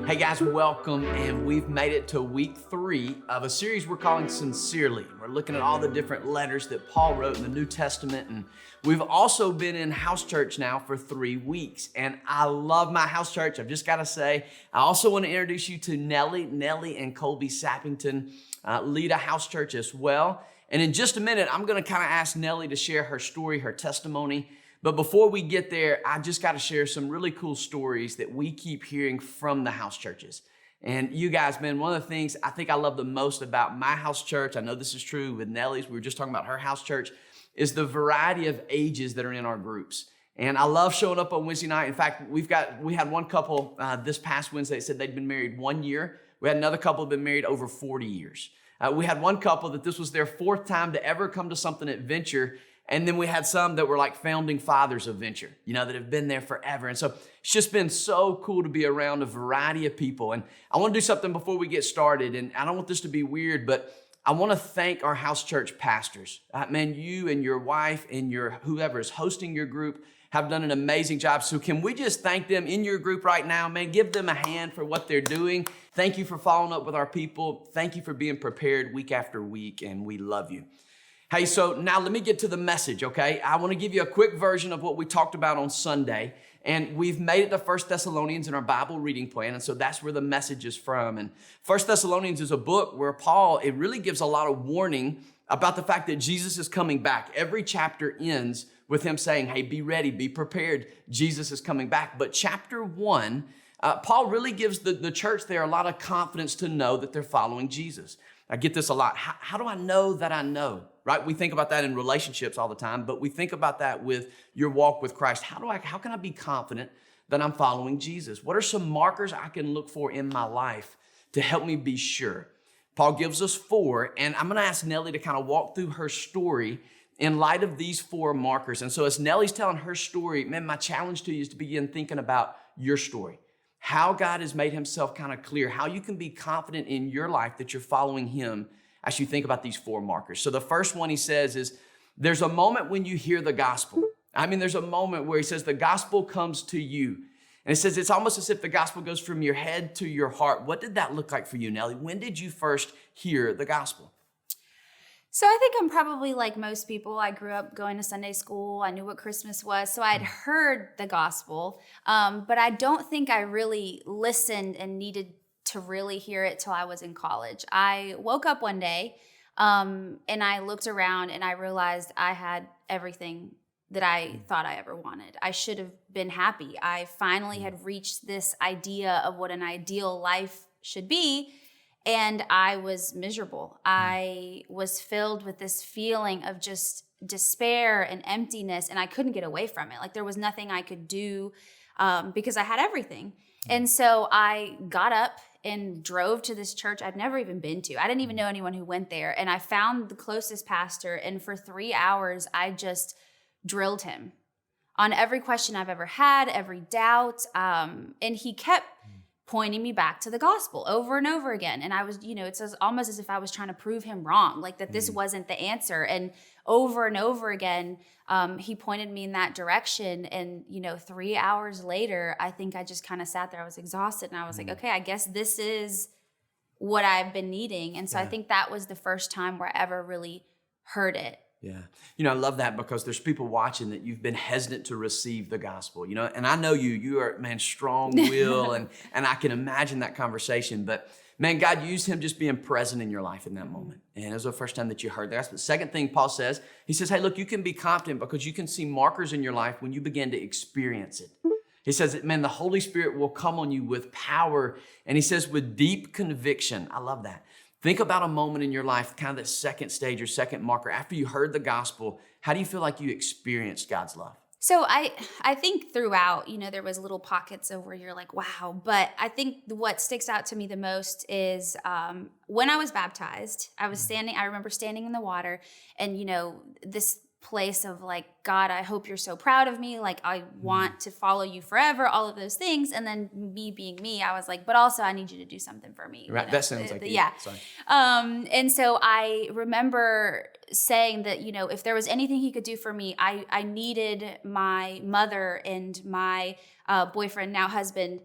Hey guys, welcome, and we've made it to week 3 of a series we're calling Sincerely. We're looking at all the different letters that Paul wrote in the New Testament, and we've also been in house church now for 3 weeks, and I love my house church. I've just got to say, I also want to introduce you to Nellie. Nellie and Colby Sappington lead a house church as well, and in just a minute, I'm going to kind of ask Nellie to share her story, her testimony. But before we get there, I just got to share some really cool stories that we keep hearing from the house churches. And you guys, man, one of the things I think I love the most about my house church, I know this is true with Nellie's, we were just talking about her house church, is the variety of ages that are in our groups. And I love showing up on Wednesday night. In fact, we had one couple this past Wednesday that said they'd been married 1 year. We had another couple that had been married over 40 years. We had one couple that this was their 4th time to ever come to something at Venture. And then we had some that were like founding fathers of Venture, that have been there forever. And so it's just been so cool to be around a variety of people. And I want to do something before we get started. And I don't want this to be weird, but I want to thank our house church pastors. Man, you and your wife and your whoever is hosting your group have done an amazing job. So can we just thank them in your group right now, man? Give them a hand for what they're doing. Thank you for following up with our people. Thank you for being prepared week after week, and we love you. Hey, so now let me get to the message, okay? I want to give you a quick version of what we talked about on Sunday, and we've made it to 1 Thessalonians in our Bible reading plan, and so that's where the message is from. And 1 Thessalonians is a book where Paul, it really gives a lot of warning about the fact that Jesus is coming back. Every chapter ends with him saying, hey, be ready, be prepared, Jesus is coming back. But chapter 1, Paul really gives the church there a lot of confidence to know that they're following Jesus. I get this a lot. How do I know that I know? Right? We think about that in relationships all the time, but we think about that with your walk with Christ. How can I be confident that I'm following Jesus? What are some markers I can look for in my life to help me be sure? Paul gives us 4, and I'm going to ask Nellie to kind of walk through her story in light of these 4 markers. And so as Nellie's telling her story, man, my challenge to you is to begin thinking about your story. How God has made himself kind of clear, how you can be confident in your life that you're following him as you think about these 4 markers. So the first one he says is, there's a moment when you hear the gospel. There's a moment where he says the gospel comes to you. And it says it's almost as if the gospel goes from your head to your heart. What did that look like for you, Nellie? When did you first hear the gospel? So I think I'm probably like most people. I grew up going to Sunday school. I knew what Christmas was. So I'd heard the gospel, but I don't think I really listened and needed to really hear it till I was in college. I woke up one day and I looked around and I realized I had everything that I thought I ever wanted. I should have been happy. I finally had reached this idea of what an ideal life should be. And I was miserable. I was filled with this feeling of just despair and emptiness, and I couldn't get away from it. Like there was nothing I could do because I had everything. And so I got up and drove to this church I'd never even been to. I didn't even know anyone who went there. And I found the closest pastor, and for 3 hours, I just drilled him on every question I've ever had, every doubt. And he kept pointing me back to the gospel over and over again. And I was, it's almost as if I was trying to prove him wrong, like that this wasn't the answer. And over again, he pointed me in that direction. And, 3 hours later, I think I just kind of sat there. I was exhausted. And I was like, okay, I guess this is what I've been needing. And so I think that was the first time where I ever really heard it. Yeah. I love that because there's people watching that you've been hesitant to receive the gospel, and I know you are, man, strong will and I can imagine that conversation, but man, God used him just being present in your life in that moment. And it was the first time that you heard that. But the second thing Paul says, he says, hey, look, you can be confident because you can see markers in your life when you begin to experience it. He says that, man, the Holy Spirit will come on you with power. And he says with deep conviction. I love that. Think about a moment in your life, kind of that second stage or second marker. After you heard the gospel, how do you feel like you experienced God's love? So I think throughout, there was little pockets of where you're like, wow. But I think what sticks out to me the most is when I was baptized, I remember standing in the water and, this place of like, God, I hope you're so proud of me. Like, I want to follow you forever, all of those things. And then me being me, I was like, but also I need you to do something for me. Right. That sounds like yeah. Sorry. And so I remember saying that, if there was anything he could do for me, I needed my mother and my boyfriend, now husband,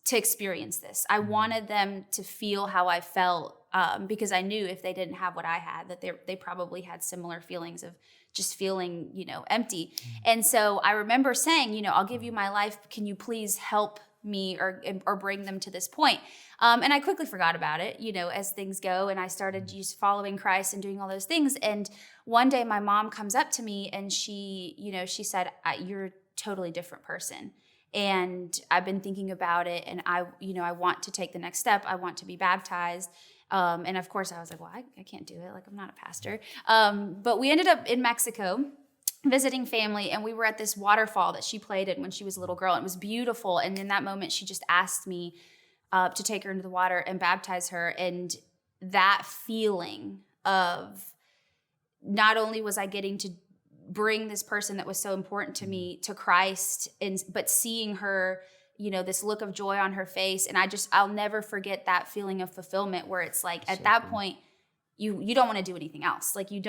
to experience this. I wanted them to feel how I felt, because I knew if they didn't have what I had, that they probably had similar feelings of just feeling, empty. And so I remember saying, I'll give you my life. Can you please help me or bring them to this point? And I quickly forgot about it, as things go. And I started just following Christ and doing all those things. And one day my mom comes up to me and she said, you're a totally different person. And I've been thinking about it, and I want to take the next step. I want to be baptized. And of course I was like, well, I can't do it. Like, I'm not a pastor. But we ended up in Mexico visiting family, and we were at this waterfall that she played in when she was a little girl. It was beautiful. And in that moment, she just asked me to take her into the water and baptize her. And that feeling of not only was I getting to bring this person that was so important to me to Christ, but seeing her, this look of joy on her face. And I'll never forget that feeling of fulfillment where it's like, at that point, you don't want to do anything else. Like, you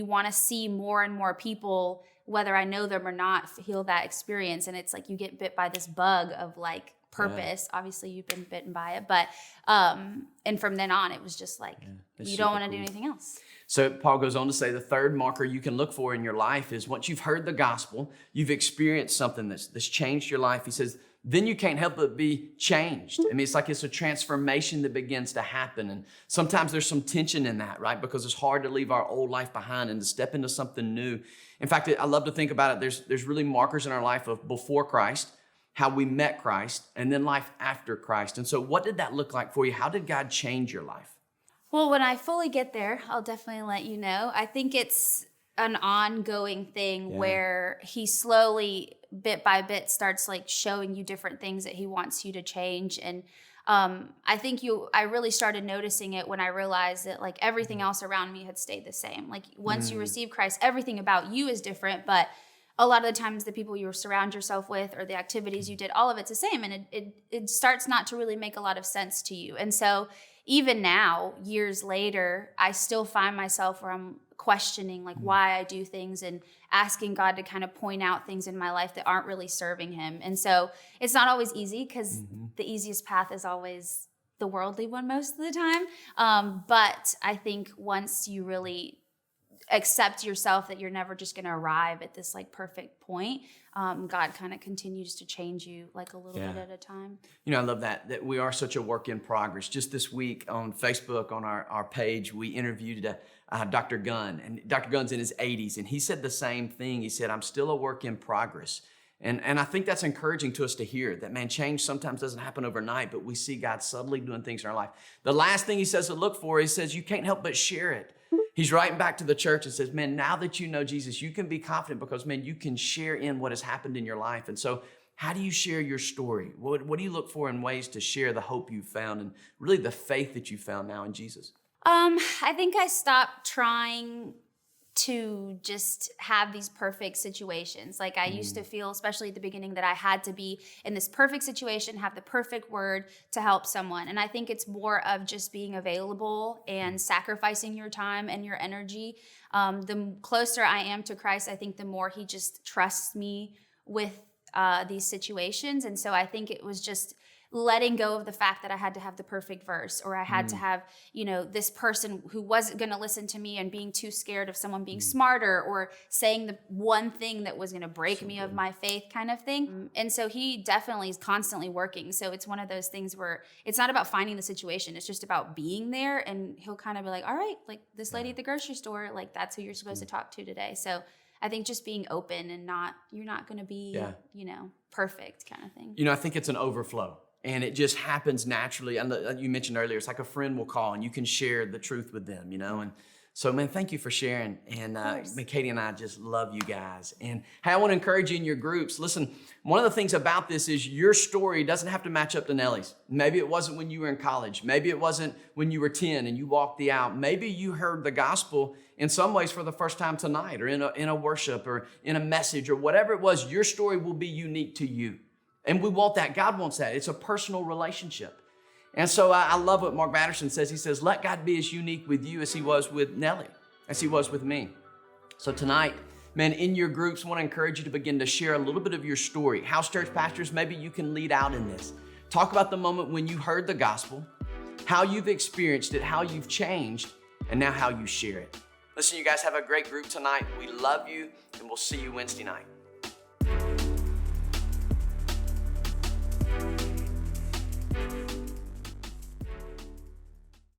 want to see more and more people, whether I know them or not, feel that experience. And it's like you get bit by this bug of like purpose. Yeah. Obviously you've been bitten by it, but and from then on it was just like, you don't want to do anything else. So Paul goes on to say the third marker you can look for in your life is once you've heard the gospel, you've experienced something that's changed your life. He says, then you can't help but be changed. I mean, it's like it's a transformation that begins to happen. And sometimes there's some tension in that, right? Because it's hard to leave our old life behind and to step into something new. In fact, I love to think about it. There's really markers in our life of before Christ, how we met Christ, and then life after Christ. And so what did that look like for you? How did God change your life? Well, when I fully get there, I'll definitely let you know. I think it's an ongoing thing where he slowly, bit by bit, starts like showing you different things that he wants you to change. And I think I really started noticing it when I realized that like everything else around me had stayed the same. Like once you receive Christ, everything about you is different, but a lot of the times the people you surround yourself with or the activities you did, all of it's the same. And it starts not to really make a lot of sense to you. And so even now, years later, I still find myself where I'm questioning like why I do things and asking God to kind of point out things in my life that aren't really serving him. And so it's not always easy because the easiest path is always the worldly one most of the time. But I think once you really accept yourself that you're never just going to arrive at this like perfect point, God kind of continues to change you like a little bit at a time. I love that we are such a work in progress. Just this week on Facebook, on our page, we interviewed Dr. Gunn, and Dr. Gunn's in his 80s, and he said the same thing. He said, I'm still a work in progress. And I think that's encouraging to us to hear that, man, change sometimes doesn't happen overnight, but we see God subtly doing things in our life. The last thing he says to look for, he says, you can't help but share it. He's writing back to the church and says, man, now that you know Jesus, you can be confident because, man, you can share in what has happened in your life. And so how do you share your story? What do you look for in ways to share the hope you found and really the faith that you found now in Jesus? I think I stopped trying to just have these perfect situations. Like I used to feel, especially at the beginning, that I had to be in this perfect situation, have the perfect word to help someone. And I think it's more of just being available and sacrificing your time and your energy. The closer I am to Christ, I think the more he just trusts me with these situations. And so I think it was just letting go of the fact that I had to have the perfect verse, or I had to have, this person who wasn't going to listen to me and being too scared of someone being smarter or saying the one thing that was going to break me of my faith kind of thing. And so he definitely is constantly working. So it's one of those things where it's not about finding the situation. It's just about being there, and he'll kind of be like, all right, like this lady at the grocery store, like that's who you're supposed to talk to today. So I think just being open and you're not going to be, perfect kind of thing. I think it's an overflow. And it just happens naturally. And you mentioned earlier, it's like a friend will call and you can share the truth with them, And so, man, thank you for sharing. And Katie and I just love you guys. And hey, I want to encourage you in your groups. Listen, one of the things about this is your story doesn't have to match up to Nellie's. Maybe it wasn't when you were in college. Maybe it wasn't when you were 10 and you walked the aisle. Maybe you heard the gospel in some ways for the first time tonight, or in a worship, or in a message, or whatever it was. Your story will be unique to you. And we want that. God wants that. It's a personal relationship. And so I love what Mark Batterson says. He says, let God be as unique with you as he was with Nellie, as he was with me. So tonight, man, in your groups, I want to encourage you to begin to share a little bit of your story. House church pastors, maybe you can lead out in this. Talk about the moment when you heard the gospel, how you've experienced it, how you've changed, and now how you share it. Listen, you guys have a great group tonight. We love you, and we'll see you Wednesday night.